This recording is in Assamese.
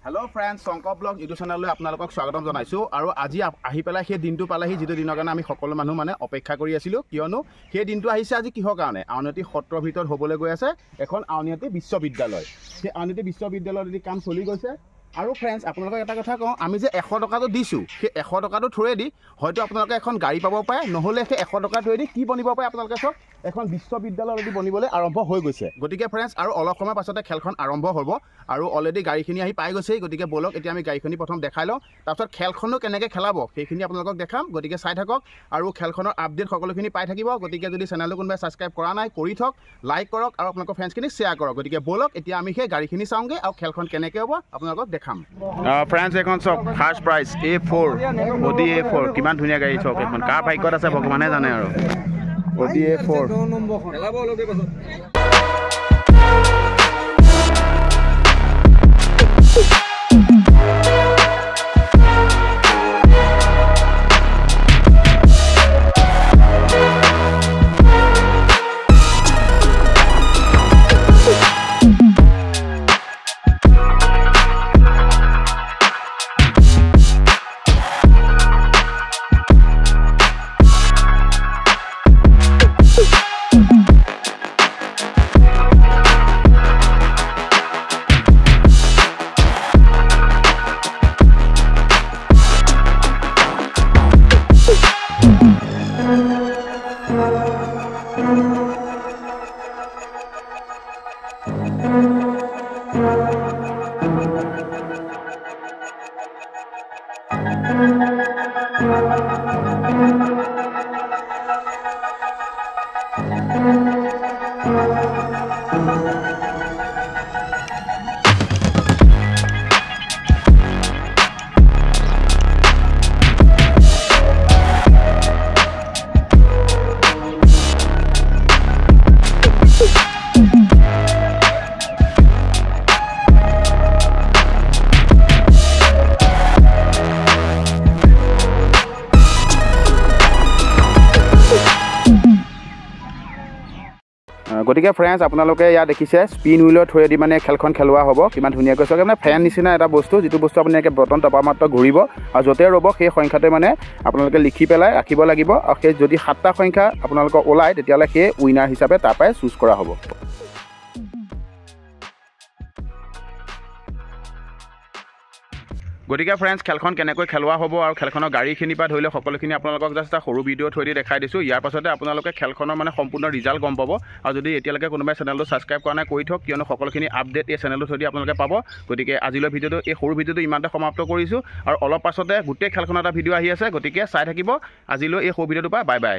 Hello friends, Songko Blog YouTube channel লৈ আপোনালোকক স্বাগতম জনাইছো আৰু আজি আহি পেলাই সেই দিনটো পালেহি যেটো দিনৰ কাৰণে আমি সকলো মানুহ মানে অপেক্ষা কৰি আছিলো কিয়নো সেই দিনটো আহিছে আজি কিহৰ কাৰণে আউনীআটী সত্ৰৰ ভিতৰত হ'বলৈ গৈ আছে এখন আউনীআটী বিশ্ববিদ্যালয় সেই আউনীআটী বিশ্ববিদ্যালয়ৰ যদি কাম চলি গৈছে আৰু ফ্ৰেন্ডছ আপোনালোকক এটা কথা কওঁ আমি যে 100 টকাটো দিছো সেই 100 টকাটো থৰে দি হয়তো আপোনালোকে এখন গাড়ী পাব পাৰে নহলে সেই 100 টকা থৰে দি কি বনিব পাৰে আপোনালোকে সব এখন বিশ্ববিদ্যালয় অলৰেডি বনিবলৈ আৰম্ভ হৈ গৈছে গতিকে ফ্ৰেন্ডছ আৰু অলপ সময় পাছতে খেলখন আৰম্ভ হ'ব আৰু অলৰেডি গাড়ীখিনি আহি পাই গৈছে গতিকে বলক এতিয়া আমি গাড়ীখিনি প্ৰথম দেখাই লওঁ তাৰপিছত খেলখনো কেনেকৈ খেলাব সেইখিনি আপোনালোকক দেখাম গতিকে চাই থাকক আৰু খেলখনৰ আপডেট সকলোখিনি পাই থাকিব গতিকে যদি চেনেলটো কোনোবাই সাবস্ক্ৰাইব কৰা নাই কৰি থক লাইক কৰক আৰু আপোনালোকৰ ফ্ৰেন্ডছখিনি শ্বেয়াৰ কৰক গতিকে বলক এতিয়া আমি সেই গাড়ীখিনি চাওঁগে আৰু খেলখন কেনেকৈ হ'ব আপোনালোকক দেখাম ফ্ৰেন্ডছ এখন চক first prize A4 Audi A4 কিমান ধুনীয়া গাড়ী চক এখন কাৰ ভাগ্যত আছে ভগৱানে জানে আৰু Audi A4 খেলাব অলপ পাছত গতিকে ফ্ৰেন্ডছ আপোনালোকে ইয়া দেখিছে স্পিন হুইলৰ থ্ৰুৱেদি মানে খেলখন খেলোৱা হ'ব কিমান ধুনীয়াকৈ আছে মানে ফেন নিচিনা এটা বস্তু যেটো বস্তু আপুনি একে বটন টপা মাত্ৰ ঘূৰিব আৰু যতে ৰ'ব সেই সংখ্যাতে মানে আপোনালোকে লিখি পেলাই ৰাখিব লাগিব আৰু সেই যদি 7টা সংখ্যা আপোনালোকৰ ওলাই তেতিয়ালে সেই উইনাৰ হিচাপে তাৰপাই চুজ কৰা হ'ব গতিকে ফ্ৰেন্ডছ খেলখন কেনেকৈ খেলোৱা হ'ব আৰু খেলখনৰ গাড়ীখিনি পা ধৰিলে সকলোখিনি আপোনালোকক জাস্ট এটা সৰু ভিডিঅ' থৈ দি দেখাই দিছো ইয়াৰ পাছতে আপোনালোকে খেলখনৰ মানে সম্পূৰ্ণ ৰিজাল্ট গম পাব আৰু যদি এতিয়ালৈকে কোনোবাই চেনেলটো সাবস্ক্ৰাইব কৰা নাই কৰি থক কিয়নো সকলোখিনি আপডেট এই চেনেলটো থৈ দি আপোনালোকে পাব গতিকে আজিলৈ ভিডিঅ'টো এই সৰু ভিডিঅ'টো ইমানতে সমাপ্ত কৰিছো আৰু অলপ পাছতে গোটেই খেলখনৰ এটা ভিডিঅ' আহি আছে গতিকে চাই থাকিব আজিলৈ এই সৰু ভিডিঅ'টো পা বাই বাই